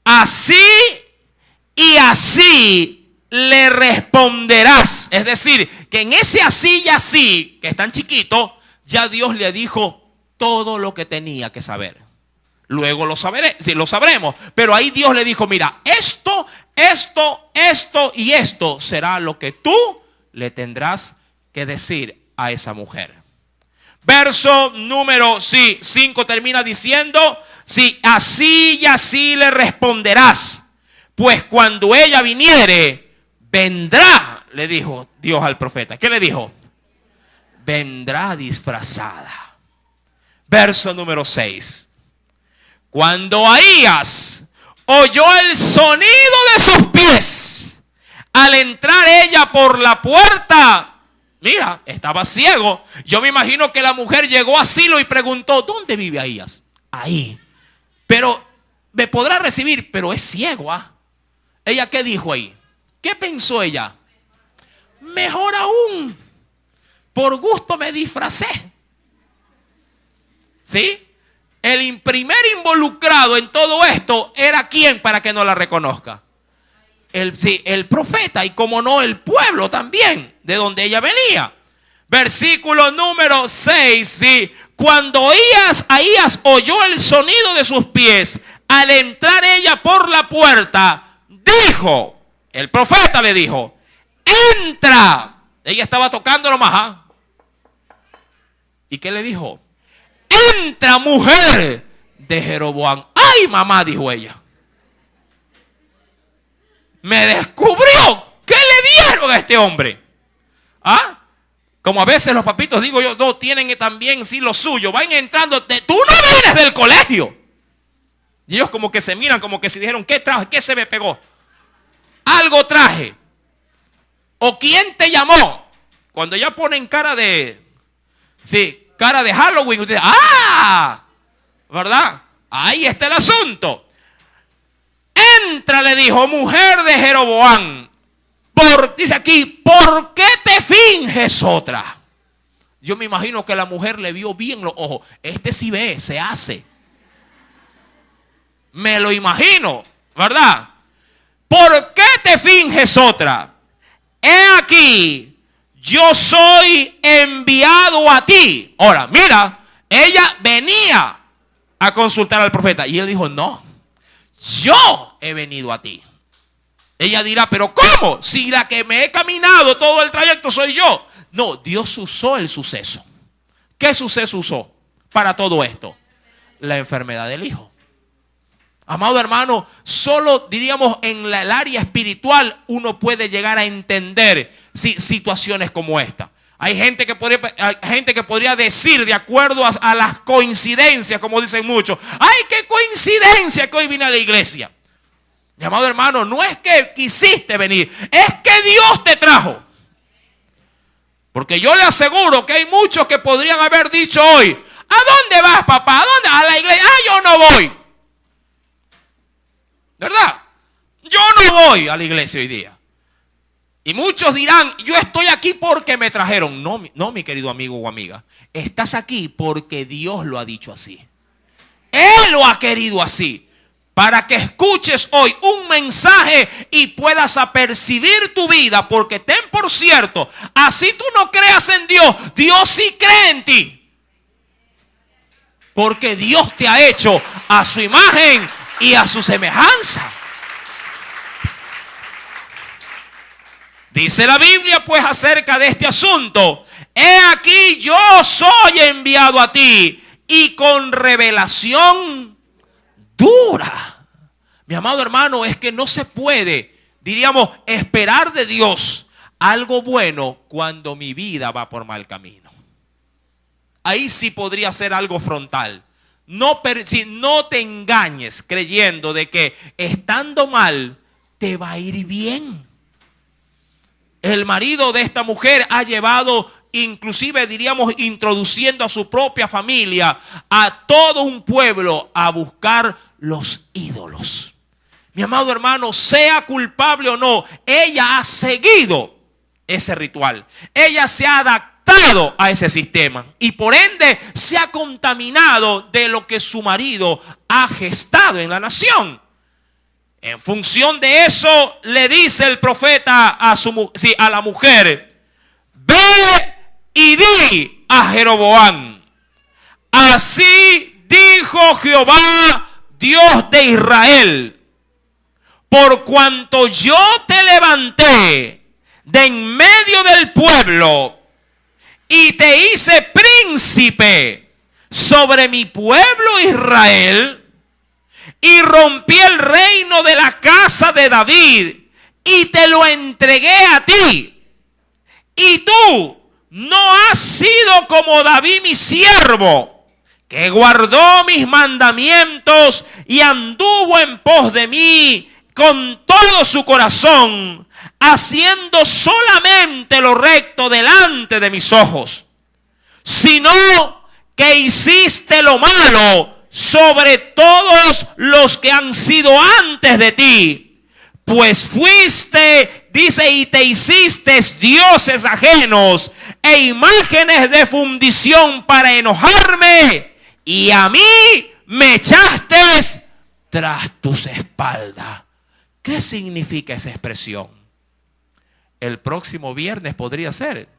Así y así le responderás. Es decir, que en ese así y así, que es tan chiquito, ya Dios le dijo todo lo que tenía que saber. Luego lo sabremos. Pero ahí Dios le dijo, mira, esto y esto será lo que tú le tendrás que decir a esa mujer. Verso número 5 termina diciendo, sí, así y así le responderás, pues cuando ella viniere, vendrá, le dijo Dios al profeta. ¿Qué le dijo? Vendrá disfrazada. Verso número 6. Cuando Ahías oyó el sonido de sus pies, al entrar ella por la puerta, mira, estaba ciego. Yo me imagino que la mujer llegó a Silo y preguntó, ¿dónde vive Ahías? Ahí. Pero me podrá recibir, pero es ciego. ¿Ella qué dijo ahí? ¿Qué pensó ella? Mejor aún, por gusto me disfracé. ¿Sí? El primer involucrado en todo esto era ¿quién para que no la reconozca? El profeta, y como no el pueblo también, de donde ella venía. Versículo número 6, ¿sí? Cuando Ahías oyó el sonido de sus pies, al entrar ella por la puerta, dijo, el profeta le dijo, entra. Ella estaba tocándolo más. ¿Y qué le dijo? Entra, mujer de Jeroboam. Ay, mamá, dijo ella. Me descubrió. ¿Qué le dieron a este hombre? Como a veces los papitos, digo yo, no tienen también sí lo suyo. Van entrando. Tú no vienes del colegio. Y ellos como que se miran, como que se dijeron, ¿qué traje? ¿Qué se me pegó? Algo traje. ¿O quién te llamó? Cuando ya ponen cara de Halloween, usted, ¿verdad? Ahí está el asunto. Entra, le dijo, mujer de Jeroboam. Dice aquí, ¿por qué te finges otra? Yo me imagino que la mujer le vio bien los ojos. Este sí ve, se hace. Me lo imagino, ¿verdad? ¿Por qué te finges otra? He aquí, yo soy enviado a ti. Ahora, mira, ella venía a consultar al profeta y él dijo, no, yo he venido a ti. Ella dirá, pero ¿cómo? Si la que me he caminado todo el trayecto soy yo. No, Dios usó el suceso. ¿Qué suceso usó para todo esto? La enfermedad del hijo. Amado hermano, solo diríamos en el área espiritual uno puede llegar a entender situaciones como esta. Hay gente que podría decir, de acuerdo a las coincidencias, como dicen muchos, ¡ay, qué coincidencia que hoy vine a la iglesia! Mi amado hermano, no es que quisiste venir, es que Dios te trajo. Porque yo le aseguro que hay muchos que podrían haber dicho hoy, ¿a dónde vas, papá? ¿A dónde? A la iglesia. Yo no voy. ¿Verdad? Yo no voy a la iglesia hoy día. Y muchos dirán, yo estoy aquí porque me trajeron. No, mi querido amigo o amiga. Estás aquí porque Dios lo ha dicho así. Él lo ha querido así. Para que escuches hoy un mensaje y puedas apercibir tu vida. Porque ten por cierto, así tú no creas en Dios, Dios sí cree en ti. Porque Dios te ha hecho a su imagen y a su semejanza. Dice la Biblia pues acerca de este asunto: he aquí yo soy enviado a ti, y con revelación dura. Mi amado hermano, es que no se puede, diríamos, esperar de Dios algo bueno cuando mi vida va por mal camino. Ahí sí podría ser algo frontal. No te engañes creyendo de que estando mal te va a ir bien. El marido de esta mujer ha llevado, inclusive diríamos, introduciendo a su propia familia, a todo un pueblo a buscar los ídolos. Mi amado hermano, sea culpable o no, ella ha seguido ese ritual. Ella se ha adaptado a ese sistema y por ende se ha contaminado de lo que su marido ha gestado en la nación. En función de eso, le dice el profeta a la mujer: ve y di a Jeroboam: así dijo Jehová, Dios de Israel, por cuanto yo te levanté de en medio del pueblo y te hice príncipe sobre mi pueblo Israel, y rompí el reino de la casa de David y te lo entregué a ti, y tú no has sido como David mi siervo, que guardó mis mandamientos y anduvo en pos de mí con todo su corazón, haciendo solamente lo recto delante de mis ojos, sino que hiciste lo malo sobre todos los que han sido antes de ti, pues fuiste, dice, y te hiciste dioses ajenos e imágenes de fundición para enojarme, y a mí me echaste tras tus espaldas. ¿Qué significa esa expresión? El próximo viernes podría ser: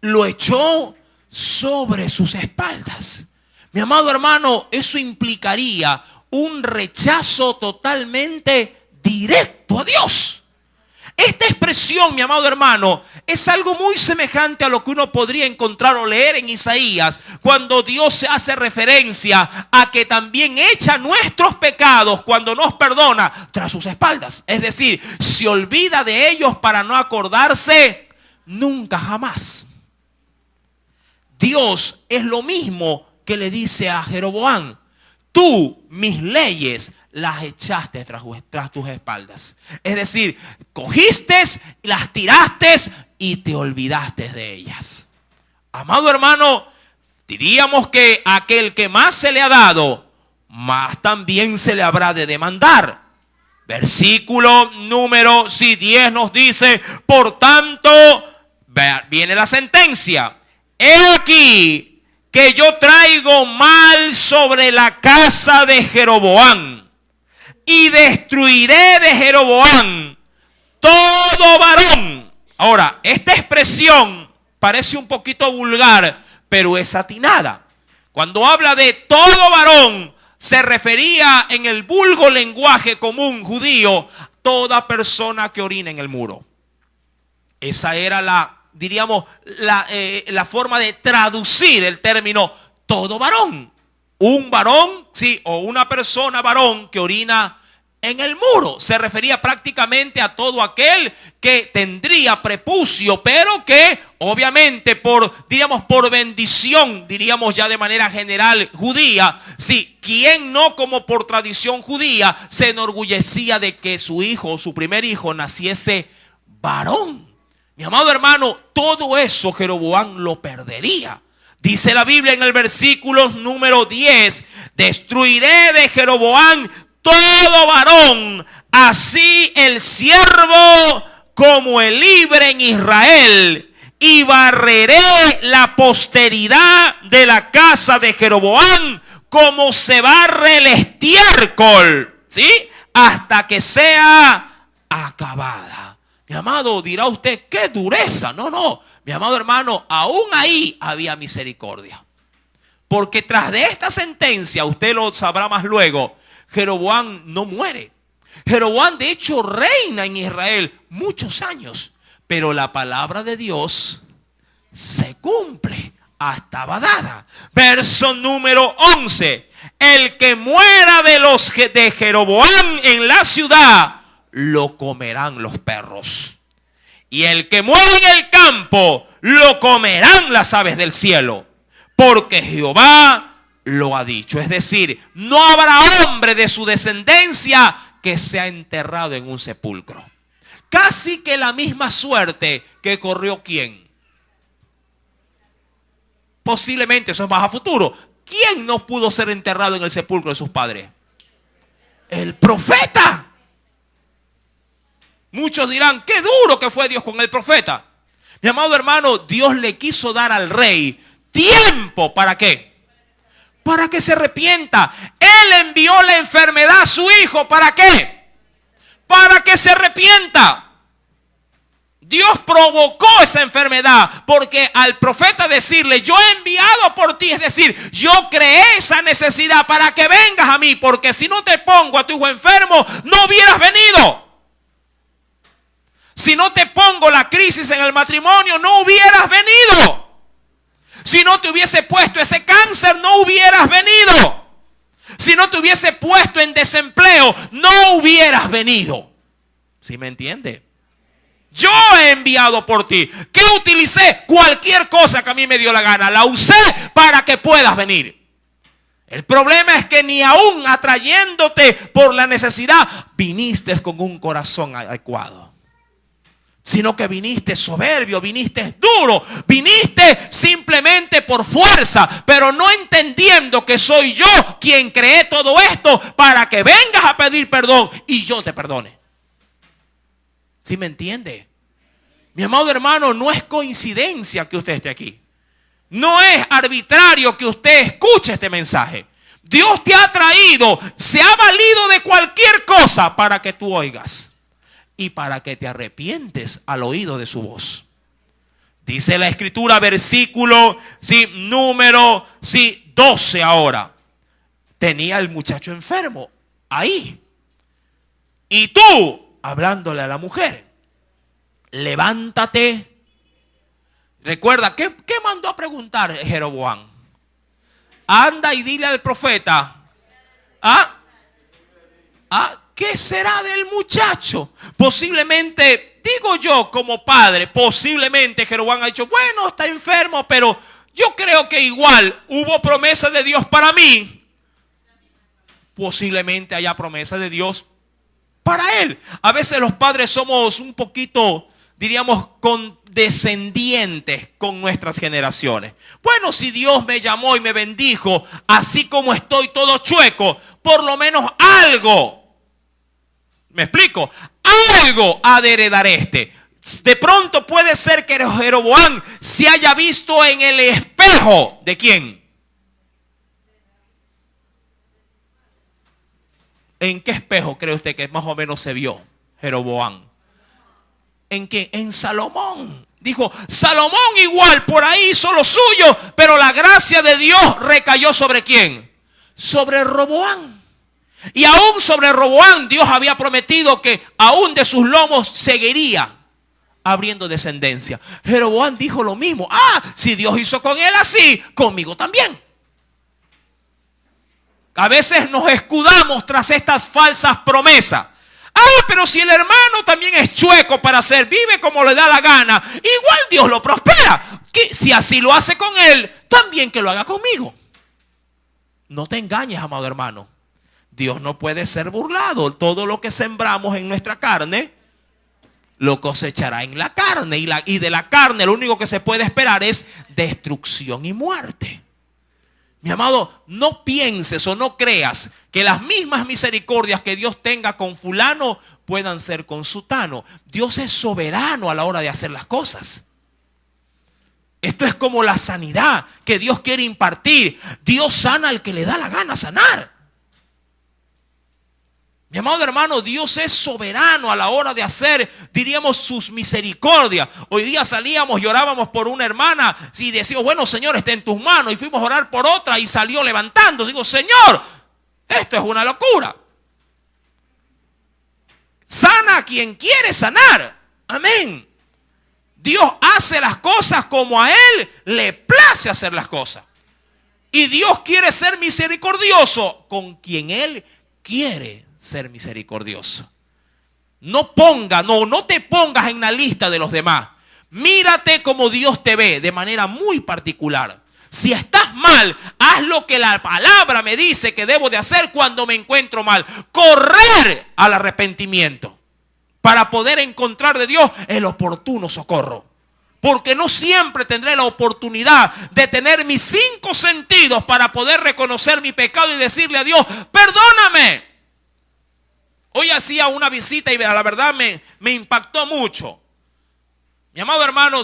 lo echó sobre sus espaldas. Mi amado hermano, eso implicaría un rechazo totalmente directo a Dios. Esta expresión, mi amado hermano, es algo muy semejante a lo que uno podría encontrar o leer en Isaías, cuando Dios se hace referencia a que también echa nuestros pecados cuando nos perdona tras sus espaldas. Es decir, se olvida de ellos para no acordarse nunca jamás. Dios es lo mismo que le dice a Jeroboam: tú mis leyes las echaste tras tus espaldas. Es decir, cogiste, las tiraste y te olvidaste de ellas. Amado hermano, diríamos que aquel que más se le ha dado, más también se le habrá de demandar. Versículo número 10 nos dice: por tanto, viene la sentencia. He aquí que yo traigo mal sobre la casa de Jeroboam, y destruiré de Jeroboam todo varón. Ahora, esta expresión parece un poquito vulgar, pero es atinada. Cuando habla de todo varón, se refería en el vulgo lenguaje común judío toda persona que orina en el muro. Esa era la forma de traducir el término todo varón. Un varón, sí, o una persona varón que orina en el muro. Se refería prácticamente a todo aquel que tendría prepucio, pero que obviamente por bendición, diríamos ya de manera general judía, sí, quien no como por tradición judía se enorgullecía de que su hijo, su primer hijo, naciese varón. Mi amado hermano, todo eso Jeroboam lo perdería. Dice la Biblia en el versículo número 10: destruiré de Jeroboam todo varón, así el siervo como el libre en Israel, y barreré la posteridad de la casa de Jeroboam como se barre el estiércol, ¿sí? Hasta que sea acabada. Mi amado, dirá usted, qué dureza. No, mi amado hermano, aún ahí había misericordia. Porque tras de esta sentencia, usted lo sabrá más luego, Jeroboam no muere. Jeroboam de hecho reina en Israel muchos años, pero la palabra de Dios se cumple, estaba dada. Verso número 11: el que muera de los de Jeroboam en la ciudad, lo comerán los perros, y el que muere en el campo, lo comerán las aves del cielo, porque Jehová lo ha dicho. Es decir, no habrá hombre de su descendencia que sea enterrado en un sepulcro. Casi que la misma suerte que corrió ¿quién? Posiblemente, eso es más a futuro. ¿Quién no pudo ser enterrado en el sepulcro de sus padres? El profeta. Muchos dirán, qué duro que fue Dios con el profeta. Mi amado hermano, Dios le quiso dar al rey tiempo. ¿Para qué? Para que se arrepienta. Él envió la enfermedad a su hijo. ¿Para qué? Para que se arrepienta. Dios provocó esa enfermedad porque al profeta decirle, yo he enviado por ti, es decir, yo creé esa necesidad para que vengas a mí, porque si no te pongo a tu hijo enfermo, no hubieras venido. Si no te pongo la crisis en el matrimonio, no hubieras venido. Si no te hubiese puesto ese cáncer, no hubieras venido. Si no te hubiese puesto en desempleo, no hubieras venido. ¿Sí me entiende? Yo he enviado por ti. ¿Qué utilicé? Cualquier cosa que a mí me dio la gana. La usé para que puedas venir. El problema es que ni aún atrayéndote por la necesidad, viniste con un corazón adecuado. Sino que viniste soberbio, viniste duro, viniste simplemente por fuerza, pero no entendiendo que soy yo quien creé todo esto para que vengas a pedir perdón y yo te perdone. ¿Sí me entiende? Mi amado hermano, no es coincidencia que usted esté aquí. No es arbitrario que usted escuche este mensaje. Dios te ha traído, se ha valido de cualquier cosa para que tú oigas y para que te arrepientes al oído de su voz. Dice la escritura, versículo número 12 ahora. Tenía el muchacho enfermo ahí. Y tú, hablándole a la mujer, levántate. Recuerda, ¿qué mandó a preguntar Jeroboam? Anda y dile al profeta, ¿qué será del muchacho? Posiblemente, digo yo como padre, posiblemente Jeroboam ha dicho, bueno, está enfermo, pero yo creo que igual hubo promesa de Dios para mí. Posiblemente haya promesa de Dios para él. A veces los padres somos un poquito, diríamos, condescendientes con nuestras generaciones. Bueno, si Dios me llamó y me bendijo, así como estoy todo chueco, por lo menos algo, ¿me explico? Algo ha de heredar este. De pronto puede ser que Jeroboam se haya visto en el espejo. ¿De quién? ¿En qué espejo cree usted que más o menos se vio Jeroboam? ¿En qué? En Salomón. Dijo, Salomón igual por ahí hizo lo suyo, pero la gracia de Dios recayó ¿sobre quién? Sobre Roboam. Y aún sobre Roboam Dios había prometido que aún de sus lomos seguiría abriendo descendencia. Jeroboam dijo lo mismo. Si Dios hizo con él así, conmigo también. A veces nos escudamos tras estas falsas promesas. Pero si el hermano también es chueco para hacer, vive como le da la gana, igual Dios lo prospera. Que si así lo hace con él, también que lo haga conmigo. No te engañes, amado hermano. Dios no puede ser burlado. Todo lo que sembramos en nuestra carne, lo cosechará en la carne. Y de la carne lo único que se puede esperar es destrucción y muerte. Mi amado, no pienses o no creas que las mismas misericordias que Dios tenga con fulano puedan ser con sutano. Dios es soberano a la hora de hacer las cosas. Esto es como la sanidad que Dios quiere impartir. Dios sana al que le da la gana sanar. Mi amado hermano, Dios es soberano a la hora de hacer, diríamos, sus misericordias. Hoy día salíamos y orábamos por una hermana y decíamos, bueno, Señor, está en tus manos. Y fuimos a orar por otra y salió levantando. Digo, Señor, esto es una locura. Sana a quien quiere sanar. Amén. Dios hace las cosas como a Él le place hacer las cosas. Y Dios quiere ser misericordioso con quien Él quiere ser misericordioso. No te pongas en la lista de los demás. Mírate como Dios te ve de manera muy particular. Si estás mal, haz lo que la palabra me dice que debo de hacer cuando me encuentro mal. Correr al arrepentimiento para poder encontrar de Dios el oportuno socorro. Porque no siempre tendré la oportunidad de tener mis 5 sentidos para poder reconocer mi pecado y decirle a Dios, perdóname. Hoy hacía una visita y la verdad me impactó mucho. Mi amado hermano,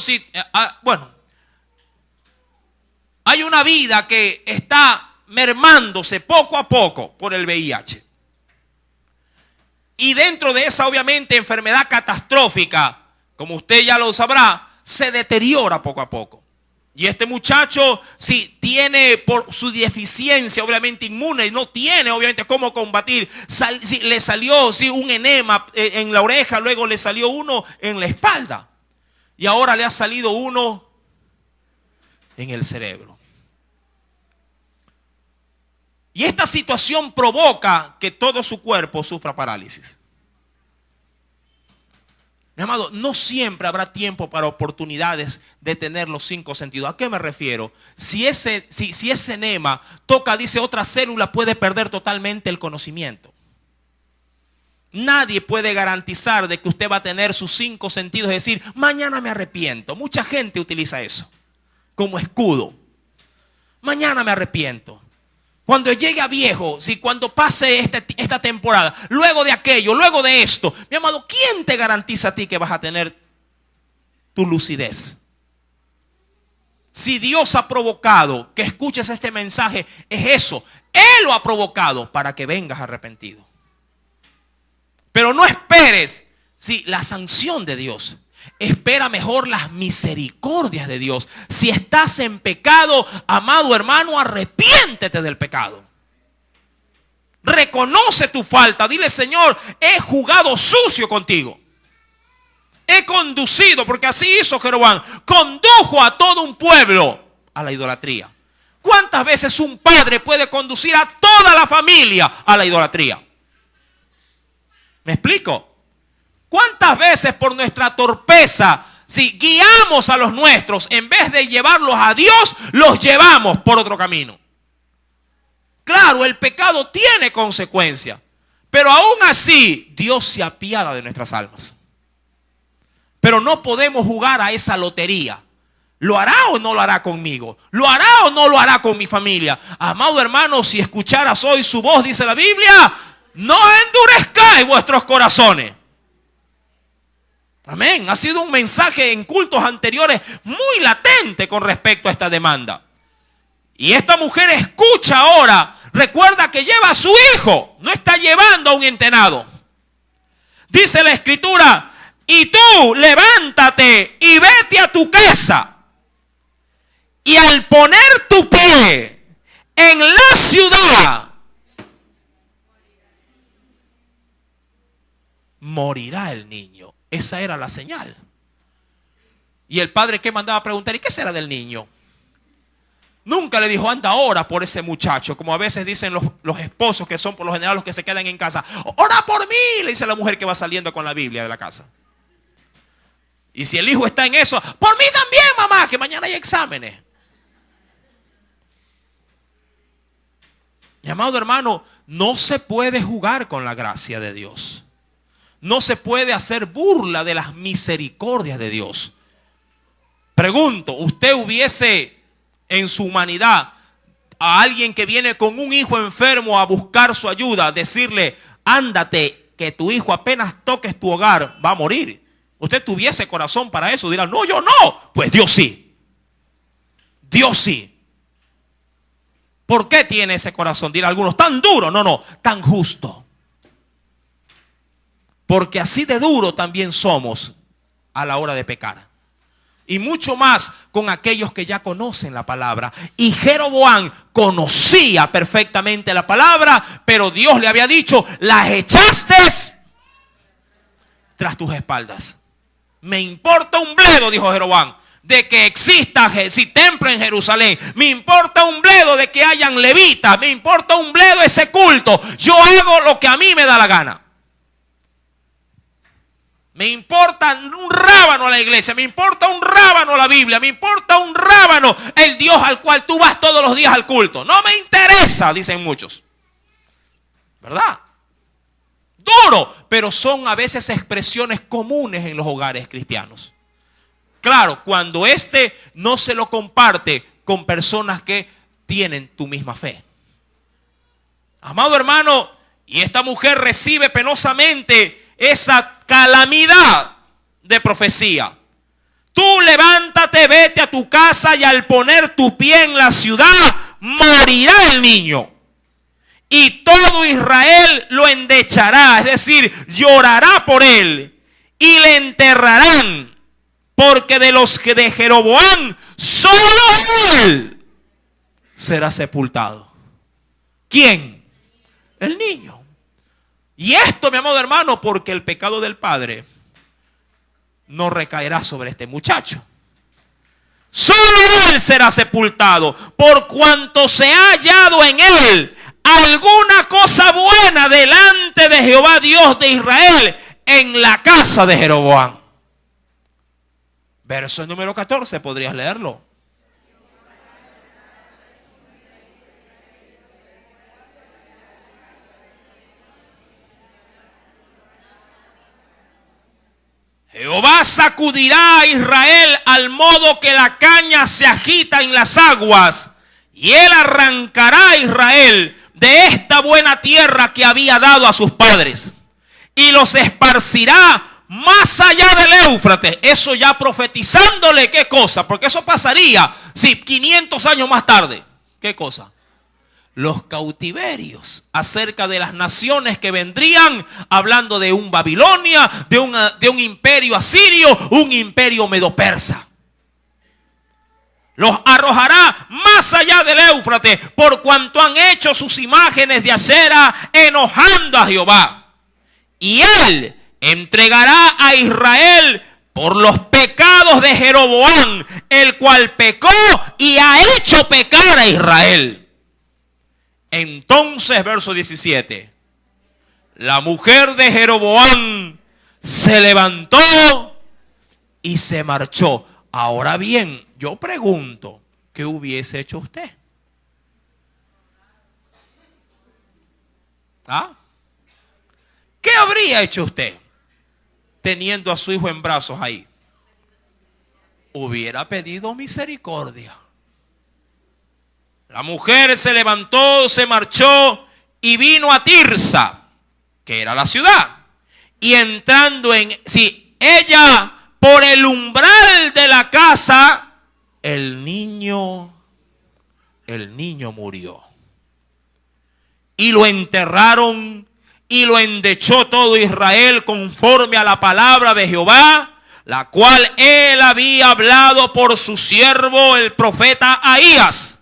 hay una vida que está mermándose poco a poco por el VIH. Y dentro de esa, obviamente, enfermedad catastrófica, como usted ya lo sabrá, se deteriora poco a poco. Y este muchacho, si tiene por su deficiencia, obviamente, inmune, y no tiene, obviamente, cómo combatir, si le salió un enema en la oreja, luego le salió uno en la espalda. Y ahora le ha salido uno en el cerebro. Y esta situación provoca que todo su cuerpo sufra parálisis. Mi amado, no siempre habrá tiempo para oportunidades de tener los 5 sentidos. ¿A qué me refiero? Si ese enema toca, dice, otra célula, puede perder totalmente el conocimiento. Nadie puede garantizar de que usted va a tener sus 5 sentidos, es decir, mañana me arrepiento. Mucha gente utiliza eso como escudo. Mañana me arrepiento. Cuando llegue a viejo, cuando pase esta temporada, luego de aquello, luego de esto, mi amado, ¿quién te garantiza a ti que vas a tener tu lucidez? Si Dios ha provocado que escuches este mensaje, es eso. Él lo ha provocado para que vengas arrepentido. Pero no esperes la sanción de Dios. Espera mejor las misericordias de Dios. Si estás en pecado, amado hermano, arrepiéntete del pecado. Reconoce tu falta. Dile, Señor, he jugado sucio contigo. He conducido, porque así hizo Jeroboam. Condujo a todo un pueblo a la idolatría. ¿Cuántas veces un padre puede conducir a toda la familia a la idolatría? ¿Me explico? ¿Cuántas veces por nuestra torpeza, guiamos a los nuestros, en vez de llevarlos a Dios, los llevamos por otro camino? Claro, el pecado tiene consecuencias, pero aún así Dios se apiada de nuestras almas. Pero no podemos jugar a esa lotería. ¿Lo hará o no lo hará conmigo? ¿Lo hará o no lo hará con mi familia? Amado hermano, si escucharas hoy su voz, dice la Biblia, no endurezcáis vuestros corazones. Amén. Ha sido un mensaje en cultos anteriores muy latente con respecto a esta demanda. Y esta mujer escucha ahora. Recuerda que lleva a su hijo. No está llevando a un entenado. Dice la escritura: y tú levántate y vete a tu casa. Y al poner tu pie en la ciudad, morirá el niño. Esa era la señal. Y el padre que mandaba a preguntar: ¿y qué será del niño? Nunca le dijo: anda, ora por ese muchacho, como a veces dicen los esposos, que son por lo general los que se quedan en casa. Ora por mí, le dice la mujer que va saliendo con la Biblia de la casa. Y si el hijo está en eso: por mí también, mamá, que mañana hay exámenes. Mi amado hermano, no se puede jugar con la gracia de Dios. No se puede hacer burla de las misericordias de Dios. Pregunto, ¿usted hubiese en su humanidad a alguien que viene con un hijo enfermo a buscar su ayuda, decirle: ándate, que tu hijo apenas toques tu hogar va a morir? ¿Usted tuviese corazón para eso? Dirá: no, yo no. Pues Dios sí. Dios sí. ¿Por qué tiene ese corazón? Dirán algunos: tan duro. No, tan justo. Porque así de duro también somos a la hora de pecar. Y mucho más con aquellos que ya conocen la palabra. Y Jeroboam conocía perfectamente la palabra, pero Dios le había dicho: las echaste tras tus espaldas. Me importa un bledo, dijo Jeroboam, de que exista templo en Jerusalén. Me importa un bledo de que hayan levitas. Me importa un bledo ese culto. Yo hago lo que a mí me da la gana. Me importa un rábano a la iglesia, me importa un rábano a la Biblia, me importa un rábano el Dios al cual tú vas todos los días al culto. No me interesa, dicen muchos. ¿Verdad? Duro, pero son a veces expresiones comunes en los hogares cristianos. Claro, cuando no se lo comparte con personas que tienen tu misma fe. Amado hermano, y esta mujer recibe penosamente esa calamidad de profecía. Tú levántate, vete a tu casa, y al poner tu pie en la ciudad, morirá el niño. Y todo Israel lo endechará, es decir, llorará por él y le enterrarán, porque de los que de Jeroboam solo él será sepultado. ¿Quién? El niño. Y esto, mi amado hermano, porque el pecado del padre no recaerá sobre este muchacho. Solo él será sepultado, por cuanto se ha hallado en él alguna cosa buena delante de Jehová Dios de Israel en la casa de Jeroboam. Verso número 14, podrías leerlo. Jehová sacudirá a Israel al modo que la caña se agita en las aguas, y él arrancará a Israel de esta buena tierra que había dado a sus padres, y los esparcirá más allá del Éufrates. Eso ya profetizándole, ¿qué cosa? Porque eso pasaría, sí, 500 años más tarde. ¿Qué cosa? Los cautiverios acerca de las naciones que vendrían, hablando de un Babilonia, de un imperio asirio, un imperio medo-persa. Los arrojará más allá del Éufrates, por cuanto han hecho sus imágenes de acera, enojando a Jehová. Y él entregará a Israel por los pecados de Jeroboam, el cual pecó y ha hecho pecar a Israel. Entonces, verso 17, la mujer de Jeroboam se levantó y se marchó. Ahora bien, yo pregunto, ¿qué hubiese hecho usted? ¿Ah? ¿Qué habría hecho usted teniendo a su hijo en brazos ahí? Hubiera pedido misericordia. La mujer se levantó, se marchó y vino a Tirsa, que era la ciudad. Y entrando ella por el umbral de la casa, el niño murió. Y lo enterraron y lo endechó todo Israel conforme a la palabra de Jehová, la cual él había hablado por su siervo el profeta Ahías.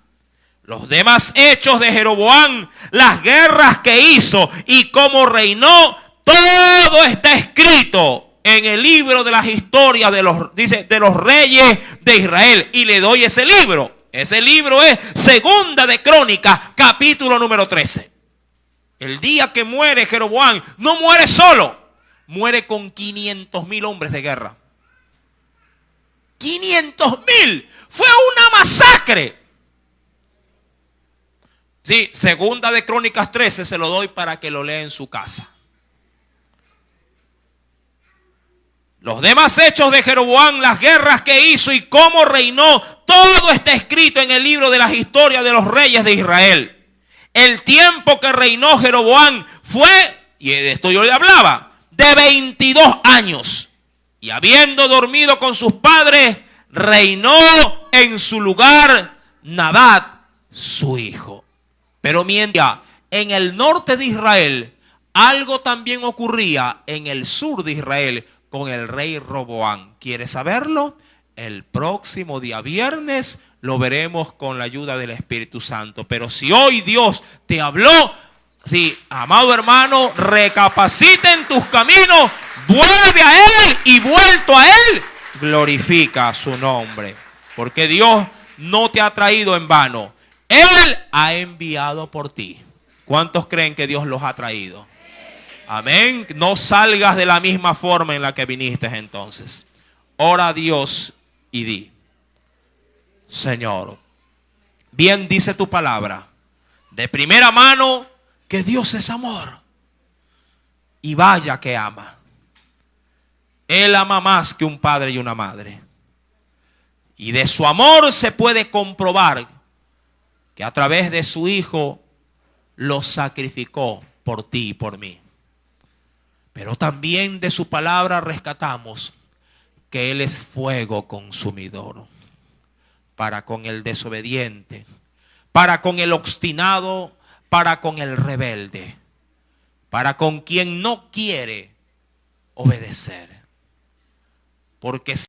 Los demás hechos de Jeroboam, las guerras que hizo y cómo reinó, todo está escrito en el libro de las historias de los reyes de Israel. Y le doy ese libro. Ese libro es Segunda de Crónicas, capítulo número 13. El día que muere Jeroboam, no muere solo, muere con 500,000 hombres de guerra. 500,000. Fue una masacre. Sí, Segunda de Crónicas 13, se lo doy para que lo lea en su casa. Los demás hechos de Jeroboam, las guerras que hizo y cómo reinó, todo está escrito en el libro de las historias de los reyes de Israel. El tiempo que reinó Jeroboam fue, y de esto yo le hablaba, de 22 años. Y habiendo dormido con sus padres, reinó en su lugar Nadab, su hijo. Pero mientras en el norte de Israel, algo también ocurría en el sur de Israel con el rey Roboam. ¿Quieres saberlo? El próximo día viernes lo veremos con la ayuda del Espíritu Santo. Pero si hoy Dios te habló, sí, amado hermano, recapacita en tus caminos, vuelve a Él y vuelto a Él, glorifica su nombre. Porque Dios no te ha traído en vano. Él ha enviado por ti. ¿Cuántos creen que Dios los ha traído? Amén. No salgas de la misma forma en la que viniste entonces. Ora a Dios y di: Señor, bien dice tu palabra, de primera mano, que Dios es amor. Y vaya que ama. Él ama más que un padre y una madre. Y de su amor se puede comprobar que a través de su Hijo lo sacrificó por ti y por mí. Pero también de su palabra rescatamos que Él es fuego consumidor para con el desobediente, para con el obstinado, para con el rebelde, para con quien no quiere obedecer. Porque